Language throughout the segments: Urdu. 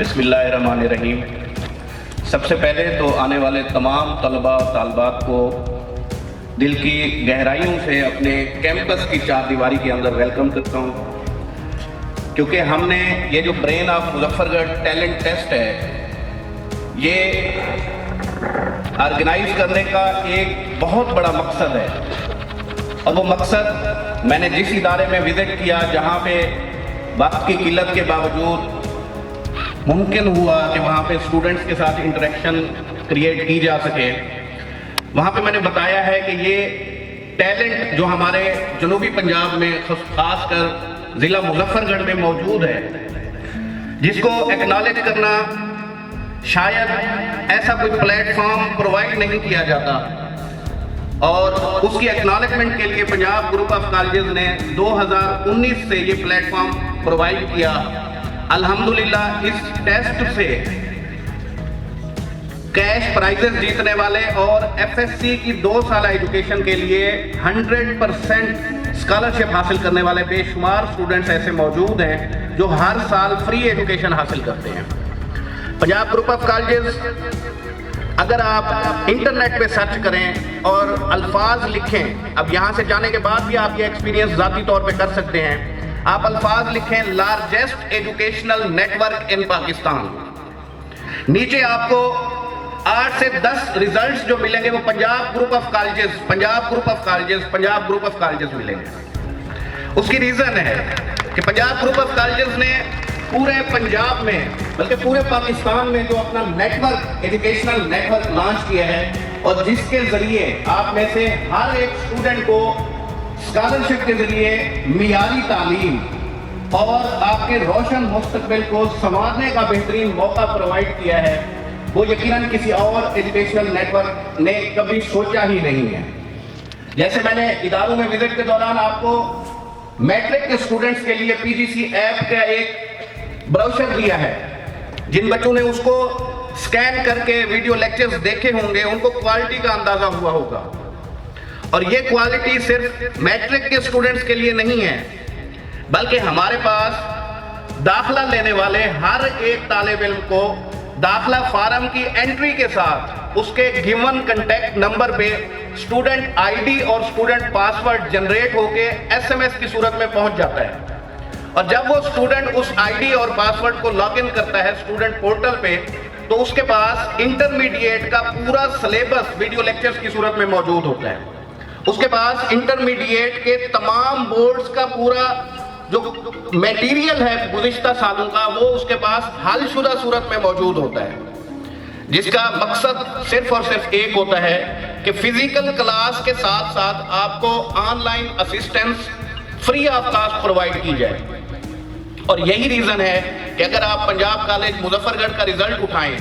بسم اللہ الرحمن الرحیم۔ سب سے پہلے تو آنے والے تمام طلباء طالبات کو دل کی گہرائیوں سے اپنے کیمپس کی چار دیواری کے اندر ویلکم کرتا ہوں، کیونکہ ہم نے یہ جو برین آف مظفر گڑھ ٹیلنٹ ٹیسٹ ہے یہ آرگنائز کرنے کا ایک بہت بڑا مقصد ہے، اور وہ مقصد میں نے جس ادارے میں وزٹ کیا جہاں پہ وقت کی قلت کے باوجود ممکن ہوا کہ وہاں پہ اسٹوڈنٹس کے ساتھ انٹریکشن کریٹ کی جا سکے، وہاں پہ میں نے بتایا ہے کہ یہ ٹیلنٹ جو ہمارے جنوبی پنجاب میں خاص کر ضلع مظفر گڑھ میں موجود ہے، جس کو ایکنالج کرنا شاید ایسا کوئی پلیٹ فارم پرووائڈ نہیں کیا جاتا، اور اس کی ایکنالجمنٹ کے لیے پنجاب گروپ آف کالجز نے 2019 سے یہ پلیٹ فارم پرووائڈ کیا۔ الحمدللہ اس ٹیسٹ سے کیش پرائزز جیتنے والے اور ایف ایس سی کی 2 سالہ ایجوکیشن کے لیے 100% اسکالرشپ حاصل کرنے والے بے شمار اسٹوڈنٹس ایسے موجود ہیں جو ہر سال فری ایجوکیشن حاصل کرتے ہیں۔ پنجاب گروپ آف کالجز، اگر آپ انٹرنیٹ پہ سرچ کریں اور الفاظ لکھیں، اب یہاں سے جانے کے بعد بھی آپ یہ ایکسپیرینس ذاتی طور پہ کر سکتے ہیں، آپ الفاظ لکھیں largest educational network in Pakistan, نیچے آپ کو 8 سے 10 ریزلٹس جو ملیں گے وہ پنجاب گروپ آف کالجز ملیں گے۔ اس کی ریزن ہے کہ پنجاب گروپ آف کالجز نے پورے پنجاب میں بلکہ پورے پاکستان میں جو اپنا network educational network launch کیا ہے، اور جس کے ذریعے آپ میں سے ہر ایک اسٹوڈنٹ کو اسکالرشپ کے ذریعے معیاری تعلیم اور آپ کے روشن مستقبل کو سنوارنے کا بہترین موقع پرووائڈ کیا ہے، وہ یقیناً کسی اور ایجوکیشنل نیٹ ورک نے کبھی سوچا ہی نہیں ہے۔ جیسے میں نے اداروں میں وزٹ کے دوران آپ کو میٹرک کے اسٹوڈنٹس کے لیے پی جی سی ایپ کا ایک بروشر دیا ہے، جن بچوں نے اس کو سکین کر کے ویڈیو لیکچرز دیکھے ہوں گے ان کو کوالٹی کا اندازہ ہوا ہوگا، اور یہ کوالٹی صرف میٹرک کے اسٹوڈنٹس کے لیے نہیں ہے بلکہ ہمارے پاس داخلہ لینے والے ہر ایک طالب علم کو داخلہ فارم کی انٹری کے ساتھ اس کے گیون کنٹیکٹ نمبر پہ اسٹوڈنٹ آئی ڈی اور اسٹوڈنٹ پاسورڈ جنریٹ ہو کے ایس ایم ایس کی صورت میں پہنچ جاتا ہے، اور جب وہ اسٹوڈنٹ اس آئی ڈی اور پاسورڈ کو لاگ ان کرتا ہے اسٹوڈنٹ پورٹل پہ تو اس کے پاس انٹرمیڈیٹ کا پورا سلیبس ویڈیو لیکچرز کی صورت میں موجود ہوتا ہے، اس کے پاس انٹرمیڈیٹ کے تمام بورڈز کا پورا جو میٹیریل ہے گزشتہ سالوں کا وہ اس کے پاس حل شدہ صورت میں موجود ہوتا ہے، جس کا مقصد صرف اور صرف ایک ہوتا ہے کہ فزیکل کلاس کے ساتھ ساتھ آپ کو on line assistance free of cost provide کی جائے۔ اور یہی ریزن ہے کہ اگر آپ پنجاب کالج مظفر گڑھ کا ریزلٹ اٹھائیں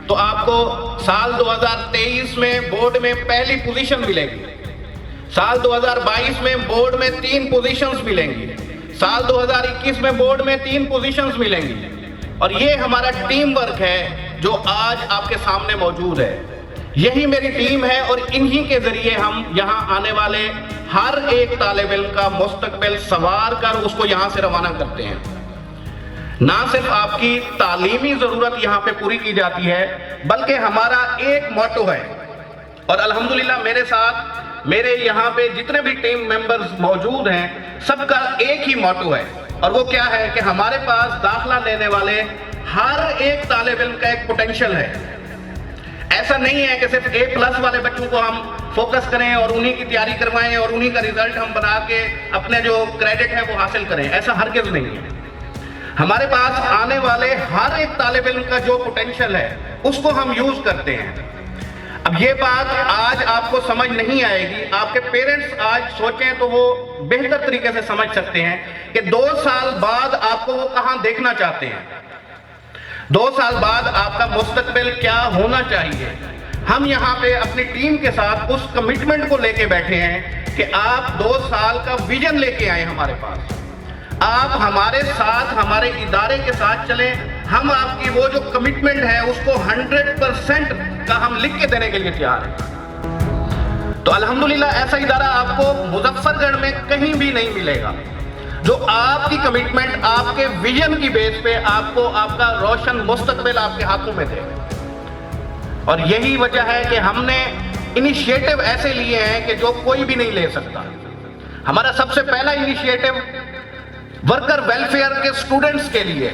تو آپ کو سال 2023 میں بورڈ میں پہلی پوزیشن ملے گی، سال 2022 میں بورڈ میں 3 پوزیشنز ملیں گی، سال 2021 میں بورڈ میں 3 پوزیشنز ملیں گی، اور یہ ہمارا ٹیم ورک ہے جو آج آپ کے سامنے موجود ہے۔ یہی میری ٹیم ہے اور انہی کے ذریعے ہم یہاں آنے والے ہر ایک طالب علم کا مستقبل سنوار کر اس کو یہاں سے روانہ کرتے ہیں۔ نہ صرف آپ کی تعلیمی ضرورت یہاں پہ پوری کی جاتی ہے بلکہ ہمارا ایک موٹو ہے، اور الحمدللہ میرے ساتھ میرے یہاں پہ جتنے بھی ٹیم ممبرز موجود ہیں سب کا ایک ہی موٹو ہے، اور وہ کیا ہے کہ ہمارے پاس داخلہ لینے والے ہر ایک طالب علم کا ایک پوٹینشل ہے۔ ایسا نہیں ہے کہ صرف A+ والے بچوں کو ہم فوکس کریں اور انہی کی تیاری کروائیں اور انہی کا ریزلٹ ہم بنا کے اپنے جو کریڈٹ ہے وہ حاصل کریں، ایسا ہرگز نہیں ہے۔ ہمارے پاس آنے والے ہر ایک طالب علم کا جو پوٹینشل ہے اس کو ہم یوز کرتے ہیں۔ اب یہ بات آج آپ کو سمجھ نہیں آئے گی، آپ کے پیرنٹس آج سوچیں تو وہ بہتر طریقے سے سمجھ سکتے ہیں کہ 2 سال بعد آپ کو وہ کہاں دیکھنا چاہتے ہیں، 2 سال بعد آپ کا مستقبل کیا ہونا چاہیے۔ ہم یہاں پہ اپنی ٹیم کے ساتھ اس کمٹمنٹ کو لے کے بیٹھے ہیں کہ آپ 2 سال کا ویژن لے کے آئیں ہمارے پاس، آپ ہمارے ساتھ ہمارے ادارے کے ساتھ چلیں، ہم آپ کی وہ جو کمٹمنٹ ہے اس کو 100% کا ہم لکھ کے دینے کے لیے تیار ہیں۔ تو الحمدللہ ایسا ادارہ آپ کو مظفر گڑھ میں کہیں بھی نہیں ملے گا۔ جو آپ کی کمٹمنٹ آپ کے ویژن کی بیس پہ آپ کو آپ کا روشن مستقبل آپ کے ہاتھوں میں دے. اور یہی وجہ ہے کہ ہم نے انیشیٹو ایسے لیے ہیں کہ جو کوئی بھی نہیں لے سکتا. ہمارا سب سے پہلا انیشیٹو ورکر ویلفیئر کے سٹوڈنٹس کے لیے،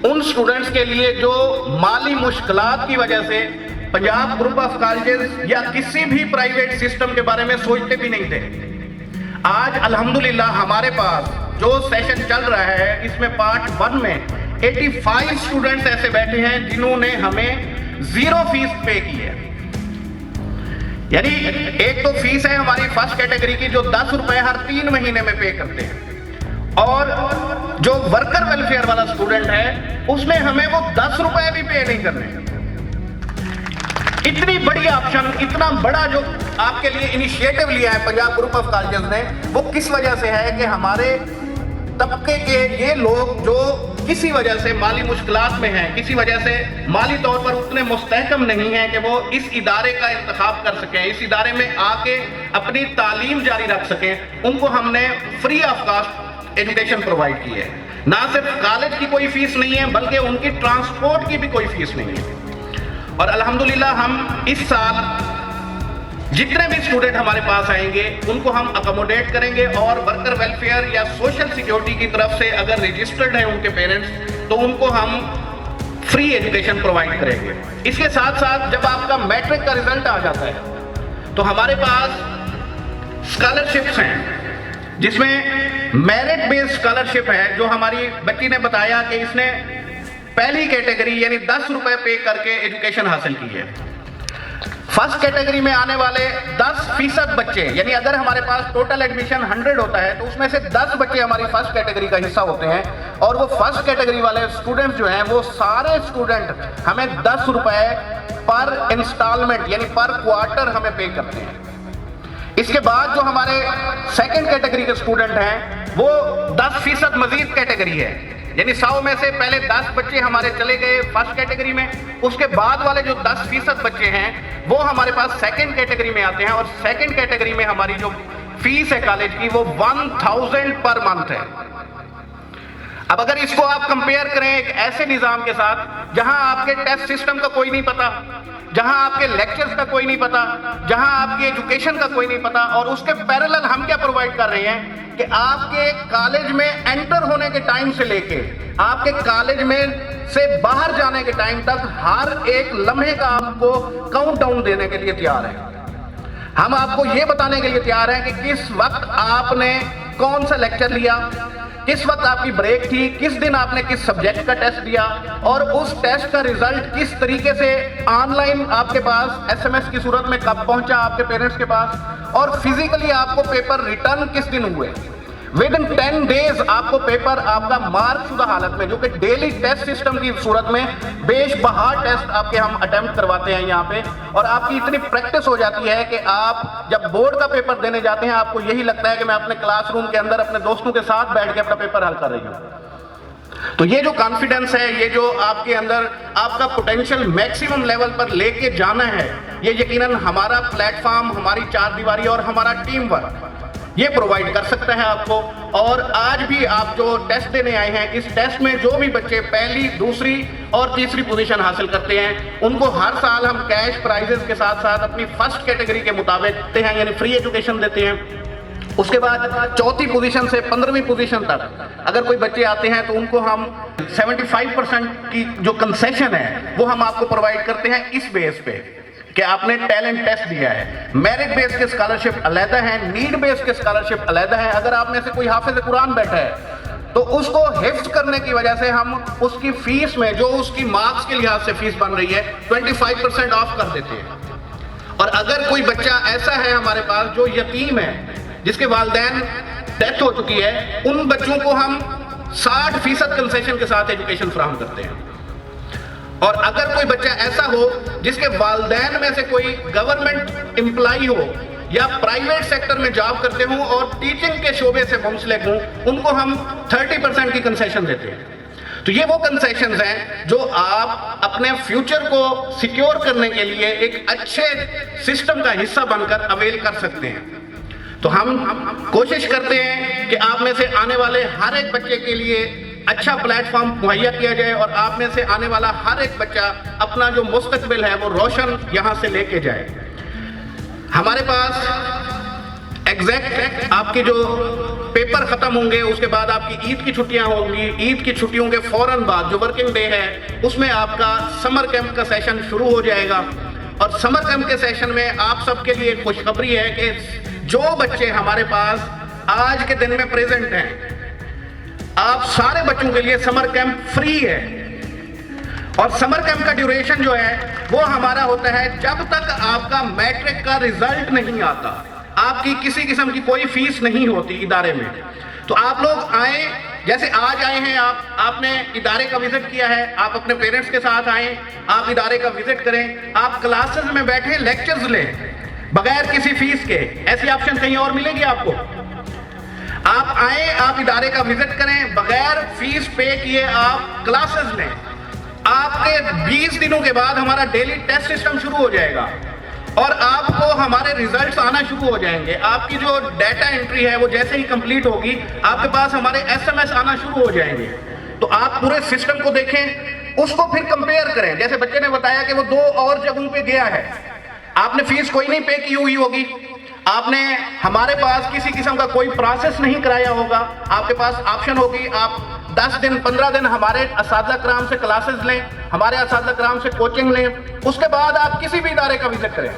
ان سٹوڈنٹس کے لیے جو مالی مشکلات کی وجہ سے پنجاب گروپ آف کالجز یا کسی بھی پرائیویٹ سسٹم کے بارے میں سوچتے بھی نہیں تھے. آج الحمدللہ ہمارے پاس جو سیشن چل رہا ہے اس میں پارٹ 1 میں 85 سٹوڈنٹس ایسے بیٹھے ہیں جنہوں نے ہمیں 0 فیس پے کی ہے. یعنی ایک تو فیس ہے ہماری فرسٹ کیٹیگری کی جو 10 روپے ہر 3 مہینے میں پے کرتے ہیں، اور جو ورکر ویلفیئر والا سٹوڈنٹ ہے اس میں ہمیں وہ 10 روپے بھی پے نہیں کرنے. اتنی بڑی آپشن، اتنا بڑا جو آپ کے لیے انیشیٹو لیا ہے پنجاب گروپ آف کالجز نے، وہ کس وجہ سے ہے کہ ہمارے طبقے کے یہ لوگ جو کسی وجہ سے مالی مشکلات میں ہیں، کسی وجہ سے مالی طور پر اتنے مستحکم نہیں ہیں کہ وہ اس ادارے کا انتخاب کر سکیں، اس ادارے میں آ کے اپنی تعلیم جاری رکھ سکیں، ان کو ہم نے free of cost education provide کی ہے. نہ صرف کالج کی کوئی فیس نہیں ہے بلکہ ان کی ٹرانسپورٹ کی بھی کوئی فیس نہیں ہے. اور الحمدللہ ہم اس سال جتنے بھی اسٹوڈنٹ ہمارے پاس آئیں گے ان کو ہم اکوموڈیٹ کریں گے، اور ورکر ویلفیئر یا سوشل سیکیورٹی کی طرف سے اگر رجسٹرڈ ہیں ان کے پیرنٹس تو ان کو ہم فری ایجوکیشن پرووائڈ کریں گے. اس کے ساتھ ساتھ جب آپ کا میٹرک کا رزلٹ آ جاتا ہے تو ہمارے پاس اسکالرشپس ہیں، جس میں میرٹ بیسڈ اسکالرشپ ہے. جو ہماری بچی نے بتایا کہ اس نے پہلی کیٹیگری یعنی 10 روپے پے کر کے ایجوکیشن حاصل کی ہے. فرسٹ کیٹیگری میں آنے والے 10% بچے، یعنی اگر ہمارے پاس ٹوٹل ایڈمیشن 100 ہوتا ہے تو اس میں سے 10 بچے ہماری فرسٹ کیٹیگری کا حصہ ہوتے ہیں، اور وہ فرسٹ کیٹیگری والے اسٹوڈنٹ جو ہیں وہ سارے اسٹوڈنٹ ہمیں 10 روپے پر انسٹالمنٹ یعنی پر کوارٹر ہمیں پے کرتے ہیں. اس کے بعد جو ہمارے سیکنڈ کیٹیگری کے اسٹوڈنٹ ہیں وہ 10% مزید کیٹیگری ہے، یعنی 100 میں سے پہلے 10 بچے ہمارے چلے گئے فرسٹ کیٹیگری میں، اس کے بعد والے جو 10% بچے ہیں وہ ہمارے پاس سیکنڈ کیٹیگری میں آتے ہیں، اور سیکنڈ کیٹیگری میں ہماری جو فیس ہے کالج کی وہ 1000 پر منتھ ہے. اب اگر اس کو آپ کمپیئر کریں ایک ایسے نظام کے ساتھ جہاں آپ کے ٹیسٹ سسٹم کا کوئی نہیں پتا، جہاں آپ کے لیکچرز کا کوئی نہیں پتا، جہاں آپ کی ایجوکیشن کا کوئی نہیں پتا، اور اس کے پیرلل ہم کیا پرووائڈ کر رہے ہیں کہ آپ کے کالج میں انٹر ہونے کے ٹائم سے لے کے آپ کے کالج میں سے باہر جانے کے ٹائم تک ہر ایک لمحے کا آپ کو کاؤنٹ ڈاؤن دینے کے لیے تیار ہیں. ہم آپ کو یہ بتانے کے لیے تیار ہیں کہ کس وقت آپ نے کون سا لیکچر لیا، کس وقت آپ کی بریک تھی، کس دن آپ نے کس سبجیکٹ کا ٹیسٹ دیا، اور اس ٹیسٹ کا ریزلٹ کس طریقے سے آن لائن آپ کے پاس SMS کی صورت میں کب پہنچا آپ کے پیرنٹس کے پاس، اور فزیکلی آپ کو پیپر ریٹرن کس دن ہوئے. ودن 10 days آپ کو پیپر آپ کا مارک شدہ حالت میں، جو کہ ڈیلی ٹیسٹ سسٹم کی صورت میں بیش بہار ٹیسٹ آپ کے ہم اٹیمپٹ کرواتے ہیں یہاں پہ، اور آپ کی اتنی پریکٹس ہو جاتی ہے کہ آپ جب بورڈ کا پیپر دینے جاتے ہیں آپ کو یہی لگتا ہے کہ میں اپنے کلاس روم کے اندر اپنے دوستوں کے ساتھ بیٹھ کے اپنا پیپر حل کر رہی ہوں. تو یہ جو کانفیڈنس ہے، یہ جو آپ کے اندر آپ کا پوٹینشیل میکسیمم لیول پر لے کے جانا ہے، یہ یقیناً ہمارا پلیٹ فارم، ہماری چار دیواری اور ہمارا ٹیم ورک یہ پرووائڈ کر سکتا ہے آپ کو. اور آج بھی آپ جو ٹیسٹ دینے آئے ہیں، اس ٹیسٹ میں جو بھی بچے پہلی، دوسری اور تیسری پوزیشن حاصل کرتے ہیں ان کو ہر سال ہم کیش پرائزز کے ساتھ ساتھ اپنی فرسٹ کیٹیگری کے مطابق دیتے ہیں، یعنی فری ایجوکیشن دیتے ہیں. اس کے بعد چوتھی پوزیشن سے 15ویں پوزیشن تک اگر کوئی بچے آتے ہیں تو ان کو ہم 75% کی جو کنسیشن ہے وہ ہم آپ کو پرووائڈ کرتے ہیں اس بیس پہ کہ آپ نے ٹیلنٹ ٹیسٹ دیا ہے. میرٹ بیس کے اسکالرشپ علیحدہ ہیں، نیڈ بیس کے اسکالرشپ علیحدہ ہیں. اگر آپ میں سے کوئی حافظ قرآن بیٹھا ہے تو اس کو حفظ کرنے کی وجہ سے ہم اس کی فیس میں جو اس کی مارکس کے لحاظ سے فیس بن رہی ہے 25% آف کر دیتے ہیں. اور اگر کوئی بچہ ایسا ہے ہمارے پاس جو یتیم ہے، جس کے والدین ڈیتھ ہو چکی ہے، ان بچوں کو ہم 60% کنسیشن کے ساتھ ایجوکیشن فراہم کرتے ہیں. اور اگر کوئی بچہ ایسا ہو جس کے والدین میں سے کوئی گورنمنٹ امپلائی ہو یا پرائیویٹ سیکٹر میں جاب کرتے ہوں اور ٹیچنگ کے شعبے سے منسلک ہوں، ان کو ہم 30% کی کنسیشن دیتے ہیں. تو یہ وہ کنسیشنز ہیں جو آپ اپنے فیوچر کو سیکیور کرنے کے لیے ایک اچھے سسٹم کا حصہ بن کر اویل کر سکتے ہیں. تو ہم کوشش کرتے ہیں کہ آپ میں سے آنے والے ہر ایک بچے کے لیے اچھا پلیٹ فارم مہیا کیا جائے اور آپ میں سے آنے والا ہر ایک بچہ اپنا جو مستقبل ہے وہ روشن یہاں سے لے کے جائے. ہمارے پاس ایگزیکٹ آپ کے جو پیپر ختم ہوں گے اس کے بعد آپ کی عید کی چھٹیاں ہوں گی. عید کی چھٹیوں کے فوراً بعد جو ورکنگ ڈے ہے اس میں آپ کا سمر کیمپ کا سیشن شروع ہو جائے گا. اور سمر کیمپ کے سیشن میں آپ سب کے لیے خوشخبری ہے کہ جو بچے ہمارے پاس آج کے دن میں پریزنٹ ہیں, آپ سارے بچوں کے لیے سمر کیمپ فری ہے. اور سمر کیمپ کا ڈیوریشن جو ہے وہ ہمارا ہوتا ہے جب تک آپ کا میٹرک کا ریزلٹ نہیں آتا. آپ کی کسی قسم کی کوئی فیس نہیں ہوتی ادارے میں. تو آپ لوگ آئیں, جیسے آج آئے ہیں آپ نے ادارے کا وزٹ کیا ہے, آپ اپنے پیرنٹس کے ساتھ آئیں, آپ ادارے کا وزٹ کریں, آپ کلاسز میں بیٹھیں, لیکچرز لیں بغیر کسی فیس کے. ایسی آپشن کہیں اور ملے گی آپ کو؟ آپ آئیں, آپ ادارے کا وزٹ کریں, بغیر فیس پے کیے آپ کلاسز لیں. آپ کے 20 دنوں کے بعد ہمارا ڈیلی ٹیسٹ سسٹم شروع ہو جائے گا اور آپ کو ہمارے ریزلٹس آنا شروع ہو جائیں گے. آپ کی جو ڈیٹا انٹری ہے وہ جیسے ہی کمپلیٹ ہوگی آپ کے پاس ہمارے SMS آنا شروع ہو جائیں گے. تو آپ پورے سسٹم کو دیکھیں, اس کو پھر کمپیئر کریں. جیسے بچے نے بتایا کہ وہ 2 اور جگہوں پہ گیا ہے, آپ نے فیس کوئی نہیں پے کی ہوئی ہوگی, آپ نے ہمارے پاس کسی قسم کا کوئی پروسیس نہیں کرایا ہوگا. آپ کے پاس آپشن ہوگی, آپ 10 دن 15 دن ہمارے اساتذہ کرام سے کلاسز لیں, ہمارے اساتذہ کرام سے کوچنگ لیں, اس کے بعد آپ کسی بھی ادارے کا وزٹ کریں.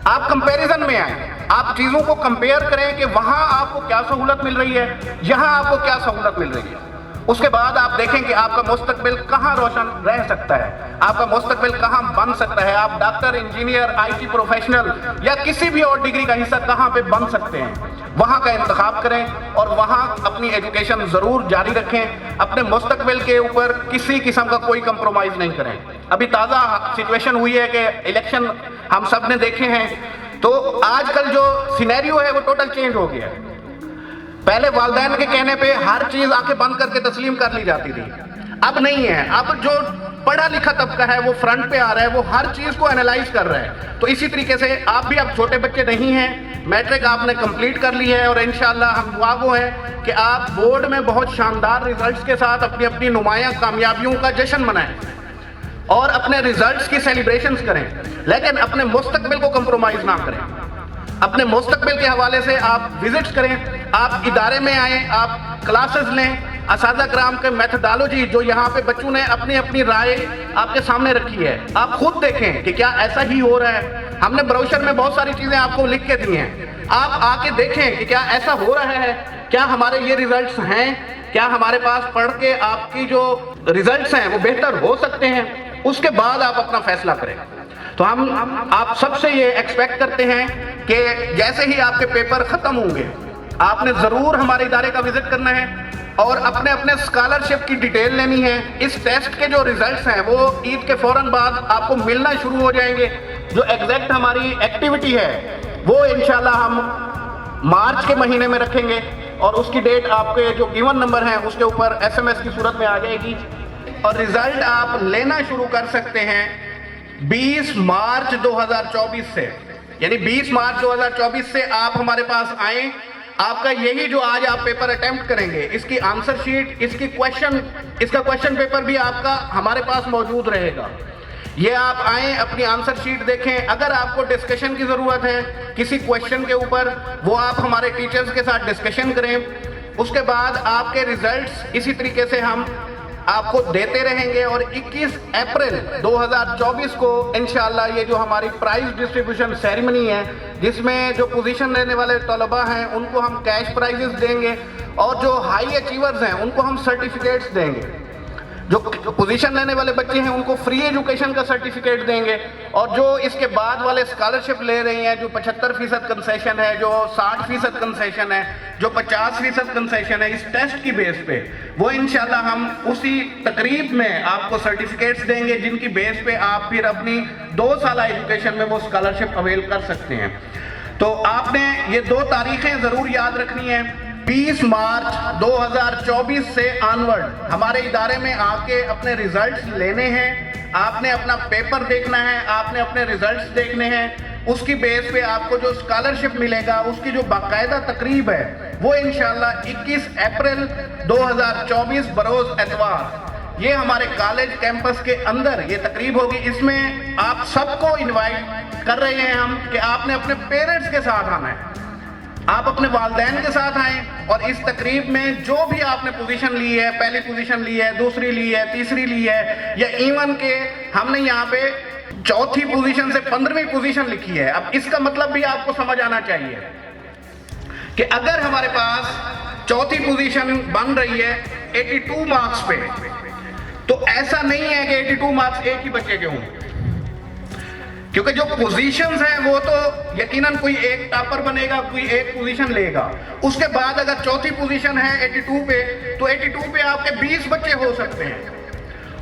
آپ کمپیریزن میں آئیں, آپ چیزوں کو کمپیئر کریں کہ وہاں آپ کو کیا سہولت مل رہی ہے, یہاں آپ کو کیا سہولت مل رہی ہے. اس کے بعد آپ دیکھیں کہ آپ کا مستقبل کہاں روشن رہ سکتا ہے, آپ کا مستقبل کہاں بن سکتا ہے. آپ ڈاکٹر, انجینئر, IT پروفیشنل یا کسی بھی اور ڈگری کا حصہ کہاں پہ بن سکتے ہیں, وہاں کا انتخاب کریں اور وہاں اپنی ایجوکیشن ضرور جاری رکھیں. اپنے مستقبل کے اوپر کسی قسم کا کوئی کمپرومائز نہیں کریں. ابھی تازہ سچویشن ہوئی ہے کہ الیکشن ہم سب نے دیکھے ہیں, تو آج کل جو سینیریو ہے وہ ٹوٹل چینج ہو گیا ہے. پہلے والدین کے کہنے پہ ہر چیز آنکھیں بند کر کے تسلیم کر لی جاتی تھی, اب نہیں ہے. اب جو پڑھا لکھا طبقہ ہے وہ فرنٹ پہ آ رہا ہے, وہ ہر چیز کو انالائز کر رہا ہے. تو اسی طریقے سے آپ بھی اب چھوٹے بچے نہیں ہیں, میٹرک آپ نے کمپلیٹ کر لی ہے اور انشاءاللہ ہم دعا گو ہیں کہ آپ بورڈ میں بہت شاندار ریزلٹس کے ساتھ اپنی اپنی نمایاں کامیابیوں کا جشن منائیں اور اپنے ریزلٹس کی سیلیبریشنز کریں, لیکن اپنے مستقبل کو کمپرومائز نہ کریں. اپنے مستقبل کے حوالے سے آپ وزٹس کریں, آپ ادارے میں آئیں, آپ کلاسز لیں. اساتذہ کرام کے میتھڈالوجی جو یہاں پہ بچوں نے اپنی اپنی رائے آپ کے سامنے رکھی ہے, آپ خود دیکھیں کہ کیا ایسا ہی ہو رہا ہے. ہم نے بروشر میں بہت ساری چیزیں آپ کو لکھ کے دی ہیں, آپ آ کے دیکھیں کہ کیا ایسا ہو رہا ہے, کیا ہمارے یہ ریزلٹس ہیں, کیا ہمارے پاس پڑھ کے آپ کی جو ریزلٹس ہیں وہ بہتر ہو سکتے ہیں. اس کے بعد آپ اپنا فیصلہ کریں. تو ہم آپ سب سے یہ ایکسپیکٹ کرتے ہیں کہ جیسے ہی آپ کے پیپر ختم ہوں گے آپ نے ضرور ہمارے ادارے کا وزٹ کرنا ہے اور اپنے اپنے اسکالرشپ کی ڈیٹیل لینی ہے. اس ٹیسٹ کے جو ریزلٹس ہیں وہ عید کے فوراً بعد آپ کو ملنا شروع ہو جائیں گے. جو ایگزیکٹ ہماری ایکٹیویٹی ہے وہ انشاءاللہ ہم مارچ کے مہینے میں رکھیں گے اور اس کی ڈیٹ آپ کے جو گیون نمبر ہیں اس کے اوپر SMS کی صورت میں آ جائے گی اور ریزلٹ آپ لینا شروع کر سکتے ہیں 20 مارچ 2024 سے. یعنی 20 مارچ 2024 سے آپ ہمارے پاس آئیں. آپ کا یہی جو آج آپ پیپر اٹیمپٹ کریں گے اس کی آنسر شیٹ, اس کا کویشچن پیپر بھی آپ کا ہمارے پاس موجود رہے گا. یہ آپ آئیں, اپنی آنسر شیٹ دیکھیں. اگر آپ کو ڈسکشن کی ضرورت ہے کسی کویشچن کے اوپر, وہ آپ ہمارے ٹیچرز کے ساتھ ڈسکشن کریں. اس کے بعد آپ کے ریزلٹس اسی طریقے سے ہم آپ کو دیتے رہیں گے اور 21 اپریل 2024 کو انشاءاللہ یہ جو ہماری پرائز ڈسٹریبیوشن سیریمنی ہے جس میں جو پوزیشن لینے والے طلباء ہیں ان کو ہم کیش پرائزز دیں گے اور جو ہائی اچیورز ہیں ان کو ہم سرٹیفکیٹس دیں گے. جو پوزیشن لینے والے بچے ہیں ان کو فری ایجوکیشن کا سرٹیفکیٹ دیں گے اور جو اس کے بعد والے اسکالرشپ لے رہی ہیں جو 75% کنسیشن ہے, جو 60% کنسیشن ہے, جو 50% کنسیشن ہے اس ٹیسٹ کی بیس پہ, وہ انشاءاللہ ہم اسی تقریب میں آپ کو سرٹیفکیٹس دیں گے جن کی بیس پہ آپ پھر اپنی 2 سالہ ایجوکیشن میں وہ اسکالرشپ اویل کر سکتے ہیں. تو آپ نے یہ 2 تاریخیں ضرور یاد رکھنی ہیں. 20 مارچ 2024 سے آنورڈ ہمارے ادارے میں آ کے اپنے ریزلٹس لینے ہیں. آپ نے اپنا پیپر دیکھنا ہے, آپ نے اپنے ریزلٹس دیکھنے ہیں. اس کی بیس پہ آپ کو جو اسکالرشپ ملے گا، اس کی جو باقاعدہ تقریب ہے وہ انشاءاللہ 21 اپریل 2024 بروز اتوار یہ ہمارے کالج کیمپس کے اندر یہ تقریب ہوگی۔ اس میں آپ سب کو انوائٹ کر رہے ہیں ہم کہ آپ نے اپنے پیرنٹس کے ساتھ آنا ہے، آپ اپنے والدین کے ساتھ آئیں، اور اس تقریب میں جو بھی آپ نے پوزیشن لی ہے، پہلی پوزیشن لی ہے، دوسری لی ہے، تیسری لی ہے، یا ایون کہ ہم نے یہاں پہ چوتھی پوزیشن سے 15ویں پوزیشن لکھی ہے۔ اب اس کا مطلب بھی آپ کو سمجھ آنا چاہیے کہ اگر ہمارے پاس چوتھی پوزیشن بن رہی ہے 82 مارکس پہ، تو ایسا نہیں ہے کہ 82 مارکس ایک ہی بچے کے ہوں، کیونکہ جو پوزیشنز ہیں وہ تو یقیناً کوئی ایک ٹاپر بنے گا، کوئی ایک پوزیشن لے گا، اس کے بعد اگر چوتھی پوزیشن ہے 82 پہ تو 82 پہ آپ کے 20 بچے ہو سکتے ہیں،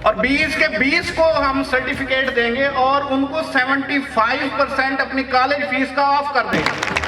اور 20 کے 20 کو ہم سرٹیفکیٹ دیں گے اور ان کو 75% اپنی کالج فیس کا آف کر دیں گے۔